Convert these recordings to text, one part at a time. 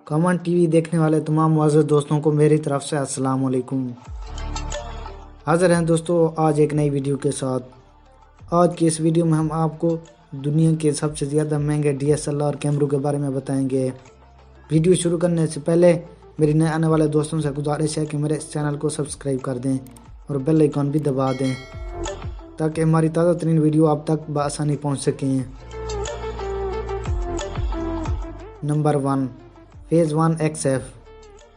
Common TV देखने वाले तमाम मुअज़्ज़ज़ दोस्तों को मेरी तरफ से अस्सलाम वालेकुम। हाज़िर हैं दोस्तों आज एक नई वीडियो के साथ। आज की इस वीडियो में हम आपको दुनिया के सबसे ज़्यादा महंगे DSLR कैमरों के बारे में बताएंगे। वीडियो शुरू करने से पहले मेरी नए आने वाले दोस्तों से गुजारिश है कि मेरे इस चैनल को सब्सक्राइब कर दें और बेल आइकॉन भी दबा दें ताकि हमारी ताज़ा तरीन वीडियो आप तक बआसानी पहुँच सकें। Number 1 phase 1 XF।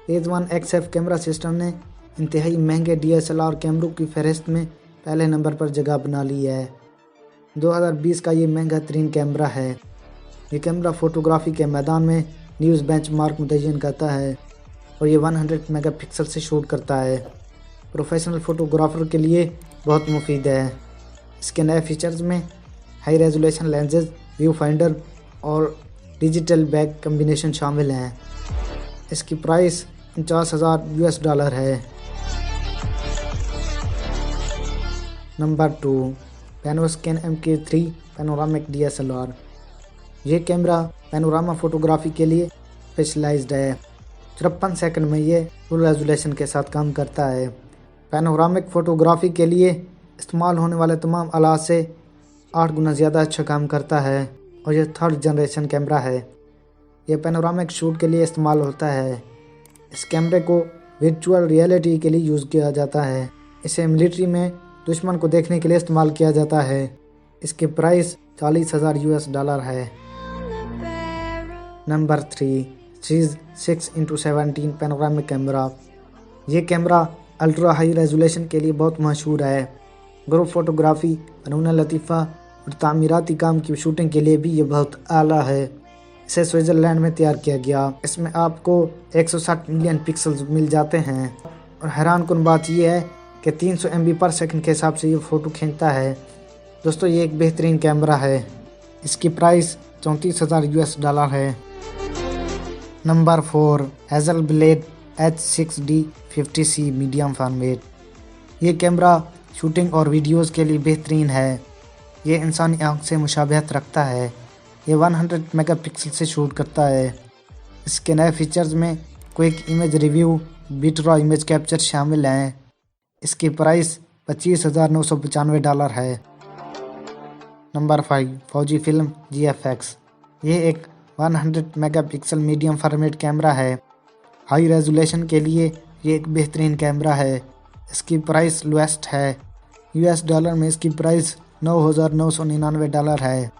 Phase 1 XF camera system ने इंतहाई महंगे DSLR कैमरों की फहरिस्त में पहले नंबर पर जगह बना ली है। 2020 का ये महंगा तरीन कैमरा है। ये कैमरा फ़ोटोग्राफ़ी के मैदान में न्यूज़ बेंचमार्क मुतय्यन करता है और ये 100 मेगापिक्सल से शूट करता है। प्रोफेशनल फ़ोटोग्राफ़र के लिए बहुत मुफीद है। इसके नए फीचर्स में high resolution lenses, view finder और डिजिटल बैक कम्बिनेशन शामिल हैं। इसकी प्राइस $50,000 है। Number 2 पैनोस्कैन MK3 panoramic DSLR। ये कैमरा पैनोरामा फ़ोटोग्राफ़ी के लिए स्पेशलाइज्ड है। 53 सेकंड में ये फुल रेजोल्यूशन के साथ काम करता है। पैनोरामिक फ़ोटोग्राफ़ी के लिए इस्तेमाल होने वाले तमाम आलात से 8 गुना ज़्यादा अच्छा काम करता है और यह 3rd जनरेशन कैमरा है। यह पैनोरामिक शूट के लिए इस्तेमाल होता है। इस कैमरे को वर्चुअल रियलिटी के लिए यूज़ किया जाता है। इसे मिलिट्री में दुश्मन को देखने के लिए इस्तेमाल किया जाता है। इसकी प्राइस $40,000 है। Number 3 series 6x17 panoramic camera. ये कैमरा अल्ट्रा हाई रेजोल्यूशन के लिए बहुत मशहूर है। ग्रुप फ़ोटोग्राफ़ी, फ़नून लतीफ़ा और तामीराती काम की शूटिंग के लिए भी ये बहुत आला है। इसे स्विट्ज़रलैंड में तैयार किया गया। इसमें आपको 160 मिलियन पिक्सल्स मिल जाते हैं और हैरान कुन बात यह है कि 300 MB/s के हिसाब से ये फ़ोटो खींचता है। दोस्तों ये एक बेहतरीन कैमरा है। इसकी प्राइस $34,000 है। Number 4 हैज़लब्लेड H6D50C medium format. ये कैमरा शूटिंग और वीडियोज़ के लिए बेहतरीन है। ये इंसानी आँख से मुशाबहत रखता है। ये 100 मेगापिक्सल से शूट करता है। इसके नए फीचर्स में quick image review, bit-raw image capture शामिल हैं। इसकी प्राइस $25,995 है। नंबर 5 फौजी फिल्म GFX। ये एक 100 मेगापिक्सल मीडियम फॉर्मेट कैमरा है। हाई रेजोल्यूशन के लिए ये एक बेहतरीन कैमरा है। इसकी प्राइस लोएस्ट है। $US में इसकी प्राइस $9,999 है।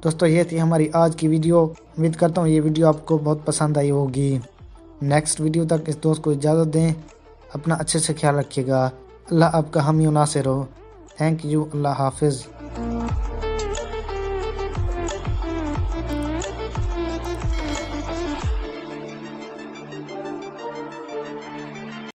दोस्तों ये थी हमारी आज की वीडियो। उम्मीद करता हूँ ये वीडियो आपको बहुत पसंद आई होगी। नेक्स्ट वीडियो तक इस दोस्त को इजाज़त दें। अपना अच्छे से ख्याल रखिएगा। अल्लाह आपका हामी नासिर हो। Thank you. अल्लाह हाफिज़।